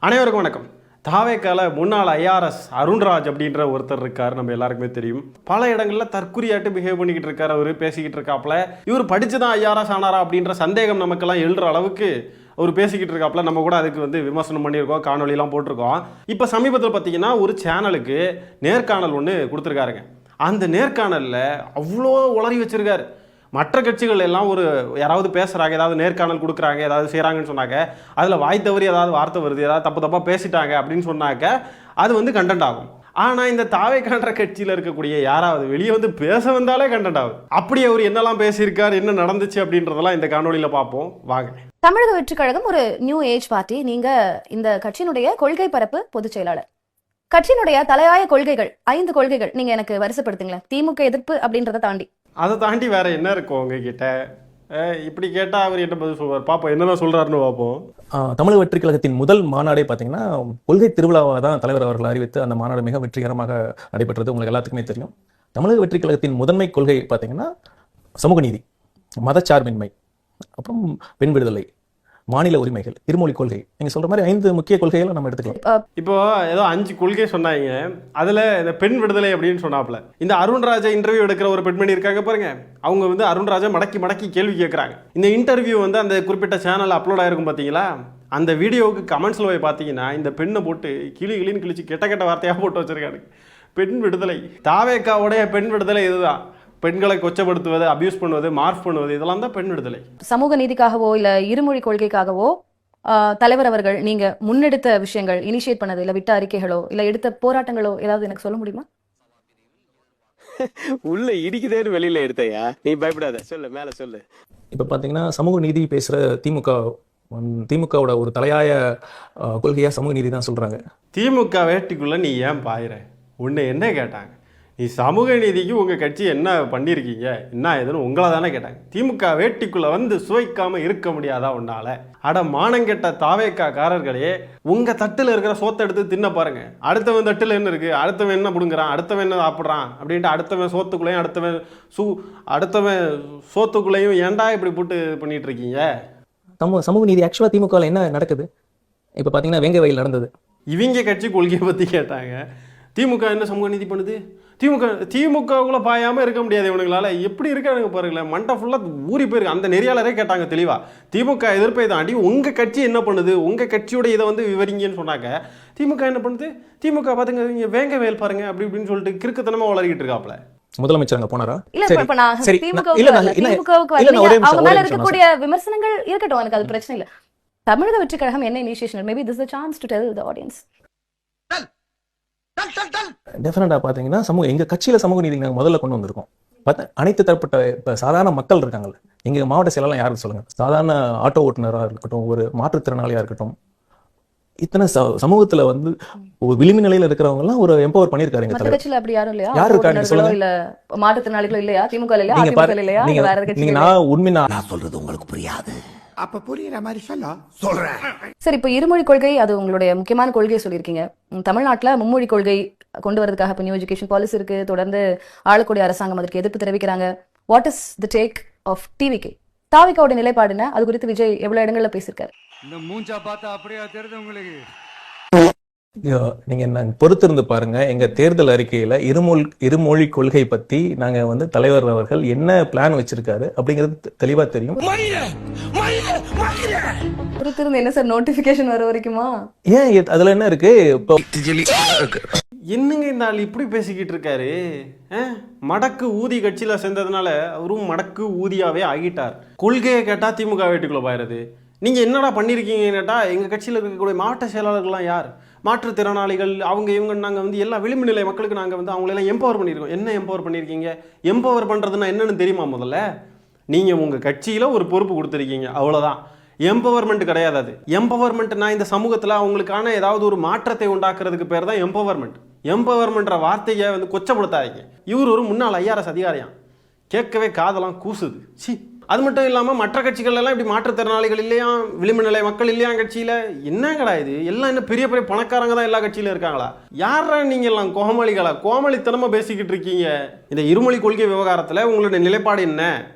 அனைவருக்கும் வணக்கம். தாவேக்கால முன்னாள் ஐஆர்எஸ் அருண்ராஜ் அப்படின்ற ஒருத்தர் இருக்கார், நம்ம எல்லாருக்குமே தெரியும். பல இடங்களில் தற்குறியாட்டு பிஹேவ் பண்ணிக்கிட்டு இருக்கார், அவர் பேசிக்கிட்டு இருக்காப்புல. இவர் படிச்சுதான் ஐஆர்எஸ் ஆனாரா அப்படின்ற சந்தேகம் நமக்கெல்லாம் எழுற அளவுக்கு அவர் பேசிக்கிட்டு இருக்காப்புல. நம்ம கூட அதுக்கு விமர்சனம் பண்ணியிருக்கோம், காணொலியெல்லாம் போட்டிருக்கோம். இப்போ சமீபத்தில் பார்த்தீங்கன்னா ஒரு சேனலுக்கு நேர்காணல் ஒன்று கொடுத்துருக்காருங்க. அந்த நேர்காணலில் அவ்வளோ உளறி வச்சிருக்காரு. மற்ற கட்சிகள் எல்லாம் யாராவது பேசுகிறாங்க, ஏதாவது நேர்காணல் கொடுக்குறாங்க, ஏதாவது செய்கிறாங்கன்னு சொன்னாங்க, அதில் வாய் தவறி ஏதாவது வார்த்தை வருது, ஏதாவது தப்பாக பேசிட்டாங்க அப்படின்னு சொன்னாக்க அது கண்டென்ட் ஆகும். ஆனால் இந்த தாவேக்கான்ற கட்சியில் இருக்கக்கூடிய யாராவது வெளியே பேச வந்தாலே கண்டென்ட் ஆகுது. அப்படி அவர் என்னெல்லாம் பேசியிருக்கார், என்ன நடந்துச்சு அப்படின்றதெல்லாம் இந்த காணொலியில் பார்ப்போம் வாங்க. தமிழக வெற்றிக் கழகம் ஒரு நியூ ஏஜ் பார்ட்டி. நீங்க இந்த கட்சியினுடைய கொள்கை பரப்பு பொதுச் செயலாளர். கட்சியினுடைய தலையாய கொள்கைகள் 5 கொள்கைகள் நீங்க எனக்கு வரிசைப்படுத்துங்களேன். திமுக எதிர்ப்பு அப்படின்றத தாண்டி அதை தாண்டி வேற என்ன இருக்கும் உங்ககிட்ட? இப்படி கேட்டால் அவர் என்ன பதில் சொல்வார்? பார்ப்போம், என்னதான் சொல்றாருன்னு பார்ப்போம். தமிழக வெற்றி கழகத்தின் முதல் மாநாடே பார்த்தீங்கன்னா கொள்கை திருவிழாவாக தான் தலைவர் அவர்கள் அறிவித்து அந்த மாநாடு மிக வெற்றிகரமாக நடைபெற்றது. உங்களுக்கு எல்லாத்துக்குமே தெரியும். தமிழக வெற்றி கழகத்தின் முதன்மை கொள்கை பார்த்தீங்கன்னா சமூக நீதி, மதச்சார்பின்மை, அப்புறம் பெண் விடுதலை, மாநில உரிமைகள், இருமொழி கொள்கை. நீங்க சொல்ற மாதிரி 5 முக்கிய கொள்கைகளை நம்ம எடுத்துக்கலாம். இப்போ ஏதோ 5 கொள்கை சொன்னாங்க, அதுல இந்த பெண் விடுதலை அப்படின்னு சொன்னாப்ல. இந்த அருண்ராஜை இன்டர்வியூ எடுக்கிற ஒரு பெண்மணி இருக்காங்க பாருங்க, அவங்க அருண்ராஜை மடக்கி மடக்கி கேள்வி கேட்குறாங்க. இந்த இன்டர்வியூ அந்த குறிப்பிட்ட சேனல் அப்லோட் ஆயிருக்கும் பார்த்தீங்களா? அந்த வீடியோவுக்கு கமெண்ட்ஸ்ல போய் பார்த்தீங்கன்னா இந்த பெண்ணை போட்டு கிளின்னு கிழிச்சு கெட்ட கெட்ட வார்த்தையாக போட்டு வச்சிருக்காங்க. பெண் விடுதலை, தாவேக்காவுடைய பெண் விடுதலை இதுதான். பெண்களை கொச்சப்படுத்துவது, அபியூஸ் பண்ணுவது, மார்க் பண்ணுவது, இதெல்லாம் தான் பெண் விடுதலை. சமூக நீதிக்காகவோ இல்ல இருமொழி கொள்கைக்காகவோ தலைவர் அவர்கள் நீங்க முன்னெடுத்த விஷயங்கள், இனிஷியேட் பண்ணது, இல்ல விட்ட அறிக்கைகளோ இல்ல எடுத்த போராட்டங்களோ ஏதாவது எனக்கு சொல்ல முடியுமா? உள்ள இடிக்குதேன்னு வெளியில எடுத்தையா, நீ பயப்படாத, சொல்லு, மேல சொல்லு. இப்ப பாத்தீங்கன்னா சமூக நீதி பேசுற திமுகவோட ஒரு தலையாய கொள்கையா சமூக நீதி தான் சொல்றாங்க. திமுக வேட்டிக்குள்ள நீ ஏன் பாயிர? உன்னை என்ன கேட்டாங்க? நீ சமூக நீதிக்கு உங்கள் கட்சி என்ன பண்ணியிருக்கீங்க, என்ன ஏதுன்னு உங்களை தானே கேட்டாங்க. திமுக வேட்டிக்குள்ளே சுவைக்காமல் இருக்க முடியாதா உன்னால? அட மானங்கெட்ட தாவேக்காரர்களே, உங்கள் தட்டில் இருக்கிற சோத்தை எடுத்து தின்ன பாருங்க. அடுத்தவன் தட்டில் என்ன இருக்குது, அடுத்தவன் என்ன பிடுங்குறான், அடுத்தவன் என்ன சாப்பிட்றான் அப்படின்ட்டு அடுத்தவன் சோத்துக்குள்ளேயும் அடுத்தவன் சோத்துக்குள்ளேயும் ஏன்டா இப்படி போட்டு பண்ணிட்டு இருக்கீங்க? சமூக நீதி ஆக்சுவலாக திமுகவில் என்ன நடக்குது? இப்போ பார்த்தீங்கன்னா வேங்க வயல் நடந்தது. இவங்க கட்சி கொள்கையை பற்றி கேட்டாங்க. திமுக என்ன சமூக நீதி பண்ணுது? திமுகவுக்குள்ள பாயாமல் இருக்க முடியாது இவனுங்களால. எப்படி இருக்கானுங்க பாருங்களேன், மண்டை ஃபுல்லாக ஊறி போயிருக்கு. அந்த நெறியாளரே கேட்டாங்க தெளிவாக, திமுக எதிர்ப்பை தாண்டி உங்கள் கட்சி என்ன பண்ணுது, உங்கள் கட்சியோட இதை விவரிங்கன்னு சொன்னாங்க. திமுக என்ன பண்ணுது? திமுக பார்த்துங்க, நீங்கள் வேங்க வேல் பாருங்க அப்படி இப்படின்னு சொல்லிட்டு கிறுக்குத்தனமாக வளரிக்கிட்டு இருக்காப்ல. முதலமைச்சர் அங்க போனாரா? இருக்கக்கூடிய விமர்சனங்கள் இருக்கட்டும், எனக்கு அது பிரச்சனை இல்லை. தமிழக வெற்றி கழகம் என்ன initiation? Maybe this is a chance to tell the audience. டெஃபினட்டா பாத்தீங்கன்னா எங்க கட்சியில சமூக நீதி நாங்க முதல்ல கொண்டு வந்திருக்கோம். அனைத்து தரப்பட்ட இப்ப சாதாரண மக்கள் இருக்காங்கல்ல, எங்க மாவட்ட செயலாளர் யாருக்கு சொல்லுங்க, சாதாரண ஆட்டோ ஓட்டுநராக இருக்கட்டும், ஒரு மாற்றுத்திறனாளியா இருக்கட்டும், இத்தனை சமூகத்துல ஒரு விளிம்பு நிலையில இருக்கிறவங்க எல்லாம் ஒரு எம்பவர் பண்ணிருக்காரு. எங்க தலைவர் அப்படி யாரும் இல்லையா? யாரு இருக்காங்க சொல்லுங்க? இல்ல மாற்றுத்திறனாளிகள் இல்லையா? திமுக இல்லையா? இல்லையா? நீங்க நான் உண்மை நான் சொல்றது உங்களுக்கு புரியாது, அப்ப புரியுற மாதிரி சொல்றேன். சரி, இப்ப இருமொழி கொள்கை அது உங்களுடைய முக்கியமான கொள்கையை சொல்லியிருக்கீங்க. தமிழ்நாட்டுல மும்மொழி கொள்கை கொண்டு வரதுக்காக இப்ப நியூ எஜுகேஷன் பாலிசி இருக்கு. தொடர்ந்து ஆளக்கூடிய அரசாங்கம் அதற்கு எதிர்ப்பு தெரிவிக்கிறாங்க. What is the take of TVK? தாவிகாவோட நிலைப்பாடுன அது குறித்து விஜய் எவ்வளவு இடங்கள்ல பேசியிருக்காரு? இந்த மூஞ்சா பார்த்தா அப்படியே தெரியுது உங்களுக்கு. நீங்க பொறுத்திருந்து பாருங்க. எங்க தேர்தல் அறிக்கையில இருமொழி கொள்கை பத்தி நாங்க தலைவர் அவர்கள் என்ன பிளான் வச்சிருக்காரு அப்படிங்கிறது தெளிவா தெரியும். பொறுத்திருந்து என்ன சார், நோட்டிபிகேஷன் வர வரைக்குமா? ஏன் அதுல என்ன இருக்கு? என்னங்க இந்த ஆள் இப்படி பேசிக்கிட்டு இருக்காரு? மடக்கு ஊதி கட்சியில சேர்ந்ததுனால அவரும் மடக்கு ஊதியாவே ஆகிட்டார். கொள்கையை கேட்டா திமுக வேட்டுக்குள்ள பாயிருது. நீங்கள் என்னடா பண்ணியிருக்கீங்கன்னு கேட்டால், எங்கள் கட்சியில் இருக்கக்கூடிய மாவட்ட செயலாளர்கள்லாம் யார்? மாற்றுத்திறனாளிகள், அவங்க இவங்க நாங்கள் எல்லா விளிம்பு நிலை மக்களுக்கு நாங்கள் அவங்களெல்லாம் எம்பவர் பண்ணியிருக்கோம். என்ன எம்பவர் பண்ணியிருக்கீங்க? எம்பவர் பண்ணுறதுன்னா என்னென்னு தெரியுமா? முதல்ல நீங்கள் உங்கள் கட்சியில் ஒரு பொறுப்பு கொடுத்துருக்கீங்க, அவ்வளோதான். எம்பவர்மெண்ட் கிடையாது அது. எம்பவர்மெண்ட்னா இந்த சமூகத்தில் அவங்களுக்கான ஏதாவது ஒரு மாற்றத்தை உண்டாக்குறதுக்கு பேர் தான் எம்பவர்மெண்ட். எம்பவர்மெண்ட்ற வார்த்தையை கொச்சப்படுத்தாதீங்க. இவர் ஒரு முன்னாள் ஐஆர்எஸ் அதிகாரியாம், கேட்கவே காதெல்லாம் கூசுது. சி, அது மட்டும் இல்லாமல் மற்ற கட்சிகள்லாம் இப்படி மாற்றுத்திறனாளிகள் இல்லையா, விளிம்பு நிலை மக்கள் இல்லையா கட்சியில்? என்னங்கடா இது? எல்லாம் என்ன பெரிய பெரிய பணக்காரங்க தான் எல்லா கட்சியிலும் இருக்காங்களா? யாரா நீங்கள் எல்லாம் கோமாளிகளா? கோமாளித்தனமாக பேசிக்கிட்டு இருக்கீங்க. இந்த இருமொழி கொள்கை விவகாரத்தில் உங்களுடைய நிலைப்பாடு என்ன?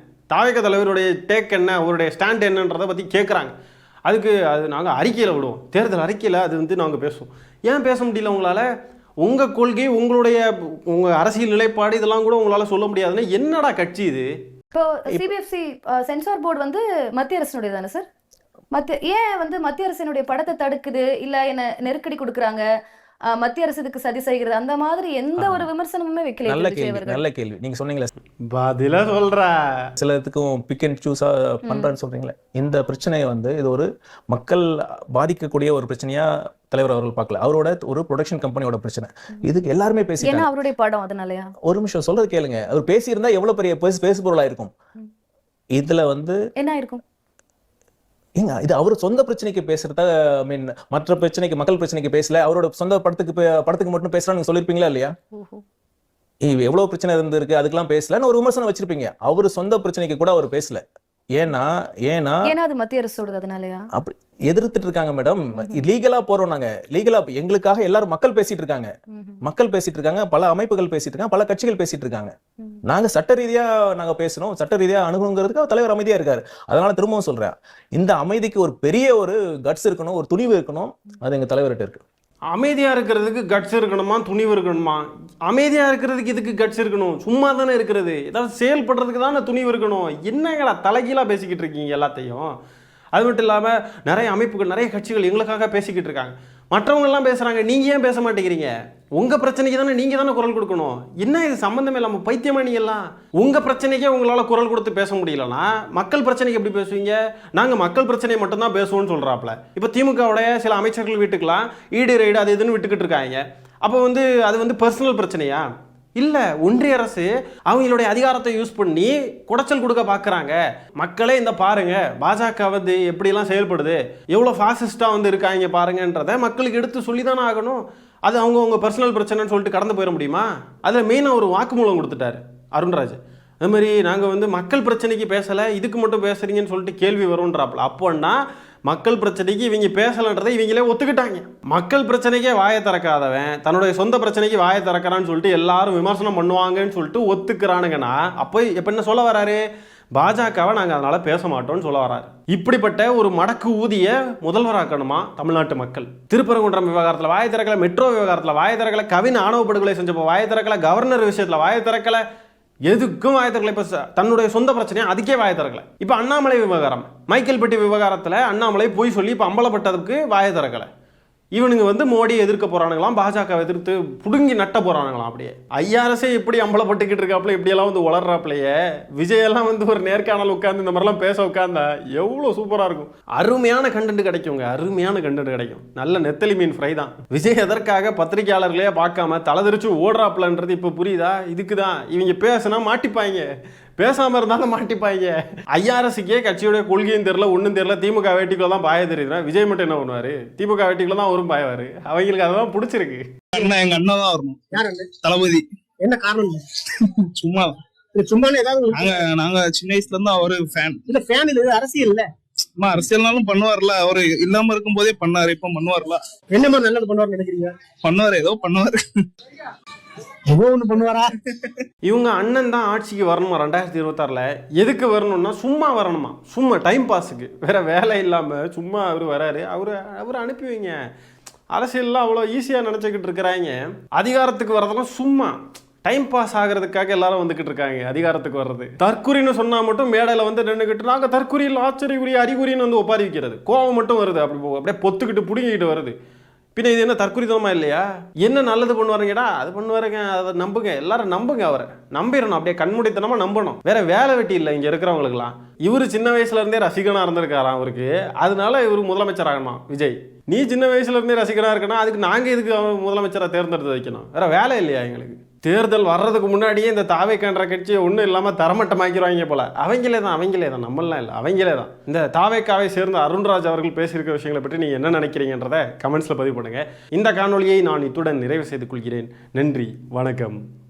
தாவேகா தலைவருடைய டேக் என்ன, அவருடைய ஸ்டாண்ட் என்னன்றதை பற்றி கேட்குறாங்க. அதுக்கு அது நாங்கள் அறிக்கையில் விடுவோம், தேர்தல் அறிக்கையில் அது வந்து நாங்கள் பேசுவோம். ஏன் பேச முடியல உங்களால்? உங்கள் கொள்கை, உங்கள் அரசியல் நிலைப்பாடு இதெல்லாம் கூட உங்களால் சொல்ல முடியாதுன்னா என்னடா கட்சி இது? இப்போ சிபிஎஃப்சி சென்சார் போர்டு வந்து மத்திய அரசினுடைய தானே சார்? ஏன் வந்து மத்திய அரசினுடைய படத்தை தடுக்குது, இல்ல என்ன நெருக்கடி கொடுக்குறாங்க, மத்திய அரசு இதுக்கு சதி செய்கிறது, அந்த மாதிரி எந்த ஒரு விமர்சனமுமே வைக்கல நல்ல விஜய் கேள்வி, அவர்கள். நல்ல கேள்வி. நீங்க சொன்னீங்களே பதில சொல்றா, சிலத்துக்கும் பிக் அண்ட் சூஸா பண்றான்னு சொல்றீங்களே, இந்த பிரச்சனையை வந்து இது ஒரு மக்கள் பாதிக்கக்கூடிய ஒரு பிரச்சனையா தலைவர் அவர்கள் பார்க்கல. அவரோட ஒரு ப்ரொடக்ஷன் கம்பெனியோட பிரச்சனை. இதுக்கு எல்லாருமே பேசிட்டாங்க. ஏன்னா அவருடைய படம் அதனாலயா? ஒரு நிமிஷம் சொல்றது கேளுங்க. அவர் பேசியிருந்தா எவ்வளவு பெரிய பேசுபொருளா இருக்கும். இதுல வந்து என்ன இருக்கும்? ஏங்க இது அவர் சொந்த பிரச்சனைக்கு பேசுறதா, ஐ மீன் மற்ற பிரச்சனைக்கு, மக்கள் பிரச்சனைக்கு பேசல, அவரோட சொந்த படத்துக்கு மட்டும் பேசுறான்னு சொல்லிருப்பீங்களா இல்லையா? எவ்வளவு பிரச்சனை இருந்திருக்கு அதுக்கெல்லாம் பேசலன்னு ஒரு விமர்சனம் வச்சிருப்பீங்க. அவர் சொந்த பிரச்சனைக்கு கூட அவர் பேசல. ஏன்னா அது மத்திய அரசோட அதனாலயா? அப்படி எதிர்த்துட்டு இருக்காங்க மேடம். லீகலா போறோம் நாங்க, லீகலா எங்களுக்காக எல்லாரும் மக்கள் பேசிட்டு இருக்காங்க, பல அமைப்புகள் பேசிட்டு இருக்காங்க, பல கட்சிகள் பேசிட்டு இருக்காங்க. நாங்க சட்ட ரீதியா நாங்க பேசணும், சட்ட ரீதியா அணுகுங்கிறதுக்கு தலைவர் அமைதியா இருக்காரு. அதனால திரும்பவும் சொல்றேன், இந்த அமைதிக்கு ஒரு பெரிய ஒரு கட்ஸ் இருக்கணும், ஒரு துணிவு இருக்கணும். அது எங்க தலைவர்கிட்ட இருக்கு. அமைதியா இருக்கிறதுக்கு கட்ஸ் இருக்கணுமா, துணிவு இருக்கணுமா? அமைதியா இருக்கிறதுக்கு இதுக்கு கட்ஸ் இருக்கணும், சும்மா தானே இருக்கிறது. ஏதாவது செயல்படுறதுக்கு தானே துணிவு இருக்கணும். என்னங்களா தலைகீழா பேசிக்கிட்டு இருக்கீங்க எல்லாத்தையும்? அது மட்டும் இல்லாமல் நிறைய அமைப்புகள், நிறைய கட்சிகள் எங்களுக்காக பேசிக்கிட்டு இருக்காங்க. மற்றவங்கெல்லாம் பேசுகிறாங்க, நீங்கள் ஏன் பேச மாட்டேங்கிறீங்க? உங்கள் பிரச்சனைக்கு தானே நீங்கள் தானே குரல் கொடுக்கணும். என்ன இது சம்மந்தமே இல்லாமல் பைத்தியமா நீங்கள்லாம்? உங்கள் பிரச்சனைக்கே உங்களால் குரல் கொடுத்து பேச முடியலன்னா மக்கள் பிரச்சனைக்கு எப்படி பேசுவீங்க? நாங்கள் மக்கள் பிரச்சனையை மட்டும்தான் பேசுவோம்னு சொல்கிறாப்புல. இப்போ திமுகவுடைய சில அமைச்சர்கள் வீட்டுக்கெல்லாம் ஈடு ரைடு அது இதுன்னு விட்டுக்கிட்டு இருக்காங்க. அப்போ வந்து அது வந்து பர்சனல் பிரச்சனையா? இல்லை, ஒன்றிய அரசு அவங்களுடைய அதிகாரத்தை யூஸ் பண்ணி குடைச்சல் கொடுக்க பார்க்குறாங்க. மக்களே இந்த பாருங்க, பாஜக வந்து எப்படிலாம் செயல்படுது, எவ்வளோ ஃபாசிஸ்டாக வந்து இருக்காங்க பாருங்கன்றதை மக்களுக்கு எடுத்து சொல்லி தானே ஆகணும். அது அவங்கவுங்க பர்சனல் பிரச்சனைன்னு சொல்லிட்டு கடந்து போயிட முடியுமா? அதில் மெயினாக ஒரு வாக்குமூலம் கொடுத்துட்டாரு அருண்ராஜ். அது மாதிரி நாங்கள் வந்து மக்கள் பிரச்சனைக்கு பேசலை, இதுக்கு மட்டும் பேசுறீங்கன்னு சொல்லிட்டு கேள்வி வரும்ன்றாப்புல. அப்போன்னா மக்கள் பிரச்சனைக்கு இவங்க பேசலன்றதை இவங்களே ஒத்துக்கிட்டாங்க. மக்கள் பிரச்சனைக்கே வாயை திறக்காதவன் தன்னுடைய சொந்த பிரச்சனைக்கு வாயை திறக்கிறான்னு சொல்லிட்டு எல்லாரும் விமர்சனம் பண்ணுவாங்கன்னு சொல்லிட்டு ஒத்துக்கிறானுங்கன்னா அப்போ இப்போ என்ன சொல்ல வராரு? பாஜகவை நாங்கள் அதனால் பேச மாட்டோம்னு சொல்ல வராரு. இப்படிப்பட்ட ஒரு மடக்கு ஊதிய முதல்வராக்கணுமா தமிழ்நாட்டு மக்கள்? திருப்பரங்குன்றம் விவகாரத்தில் வாயை திறக்கலை, மெட்ரோ விவகாரத்தில் வாயை திறக்கலை, கவின் ஆணவ படுகொலை செஞ்சப்போ வாயை திறக்கலை, கவர்னர் விஷயத்தில் வாயை திறக்கலை, எதுக்கும் வாயை திறக்கலை. இப்போ தன்னுடைய சொந்த பிரச்சனையை அதுக்கே வாயை திறக்கலை. இப்போ அண்ணாமலை விவகாரம், மைக்கேல்பட்டி விவகாரத்தில் அண்ணாமலை போய் சொல்லி இப்போ அம்பலப்பட்டதுக்கு வாயை திறக்கலை. இவனுங்க வந்து மோடியை எதிர்க்க போறானுங்களாம், பாஜக எதிர்த்து புடுங்கி நட்ட போறானுங்களாம். அப்படியே ஐஆர்எஸே எப்படி அம்பலப்பட்டுக்கிட்டு இருக்காப்புல, இப்படியெல்லாம் வந்து வளர்றாப்புலையே. விஜயெல்லாம் வந்து ஒரு நேர்காணல் உட்காந்து இந்த மாதிரிலாம் பேச உட்காந்தா எவ்வளோ சூப்பராக இருக்கும். அருமையான கண்டென்ட் கிடைக்குங்க, அருமையான கண்டென்ட் கிடைக்கும். நல்ல நெத்தலி மீன் ஃப்ரை தான். விஜய் எதற்காக பத்திரிகையாளர்களே பார்க்காம தலைதிரிச்சு ஓடுறாப்புலன்றது இப்போ புரியுதா? இதுக்கு தான் இவங்க பேசினா மாட்டிப்பாங்க, பேசாமல் இருந்தாலும் மாட்டிப்பாங்க. ஐஆர்எஸ்க்கே கட்சியுடைய கொள்கையும் தெரியல, ஒன்றும் தெரியல, திமுக வேட்டிக்குள்ள தான் பாய தெரியுதுன்னா விஜய் மட்டும் என்ன பண்ணுவார்? திமுக வேட்டிக்குள்ள தான் அவரும் பாயவார். அவங்களுக்கு அதெல்லாம் பிடிச்சிருக்கு. எங்க அண்ணா தான் வரணும் தளபதி. என்ன காரணம்? சும்மா சும்மா ஏதாவது நாங்க சின்ன வயசுல இருந்து அவரு ஃபேன். இல்ல ஃபேன் இல்ல, அரசியல் இல்ல. அரசியல்னாலும் பண்ணுவார்ல, அவரு இல்லாம இருக்கும் போதே பண்ணாரு, இப்ப பண்ணுவார்ல. என்ன மாதிரி நல்லது பண்ணுவார்னு நினைக்கிறீங்க? பண்ணுவாரு, ஏதோ பண்ணுவாரு, ஏதோ ஒண்ணு பண்ணுவாரா? இவங்க அண்ணன் தான் ஆட்சிக்கு வரணுமா 2026ல்? எதுக்கு வரணும்னா சும்மா வரணுமா, சும்மா டைம் பாஸுக்கு, வேற வேலை இல்லாமல் சும்மா அவர் வராரு. அவர் அனுப்பி வைங்க. அரசியல்லாம் அவ்வளோ ஈஸியாக நினச்சிக்கிட்டு இருக்கிறாங்க. அதிகாரத்துக்கு வர்றதெல்லாம் சும்மா டைம் பாஸ் ஆகிறதுக்காக எல்லாரும் வந்துக்கிட்டு இருக்காங்க. அதிகாரத்துக்கு வர்றது தற்குறின்னு சொன்னால் மட்டும் மேடையில் வந்து நின்றுக்கிட்டு நாங்கள் தற்குறியில் ஆச்சரியக்குரிய அறிகுறின்னு வந்து ஒப்பாரி வைக்கிறது. கோவம் மட்டும் வருது, அப்படியே பொத்துக்கிட்டு பிடுங்கிக்கிட்டு வருது. பின்ன இது என்ன தற்குறித்தனமா இல்லையா? என்ன நல்லது பண்ணுவாருங்கடா, அது பண்ணுவாருங்க, அதை நம்புங்க, எல்லாரும் நம்புங்க, அவரை நம்பிடணும், அப்படியே கண்மூடித்தனமா நம்பணும். வேற வேலை வெட்டி இல்லை இங்க இருக்கிறவங்களுக்குலாம். இவரு சின்ன வயசுல இருந்தே ரசிகனா இருந்திருக்காராம் அவருக்கு, அதனால இவரு முதலமைச்சர் ஆகணுமா? விஜய், நீ சின்ன வயசுல இருந்தே ரசிகனா இருக்கணும், அதுக்கு நாங்க இதுக்கு முதலமைச்சரை தேர்ந்தெடுத்து வைக்கணும்? வேற வேலை இல்லையா எங்களுக்கு? தேர்தல் வர்றதுக்கு முன்னாடியே இந்த தாவேக்கான்ற கட்சியை ஒன்றும் இல்லாமல் தரமட்டமாக்கிடுவாங்க போல. அவங்களே தான், நம்மளாம் இல்லை, அவங்களே தான். இந்த தாவேக்காவை சேர்ந்த அருண்ராஜ் அவர்கள் பேசியிருக்க விஷயங்களை பற்றி நீங்கள் என்ன நினைக்கிறீங்கன்றதை கமெண்ட்ஸில் பதிவு பண்ணுங்கள். இந்த காணொலியை நான் இத்துடன் நிறைவு செய்து கொள்கிறேன். நன்றி, வணக்கம்.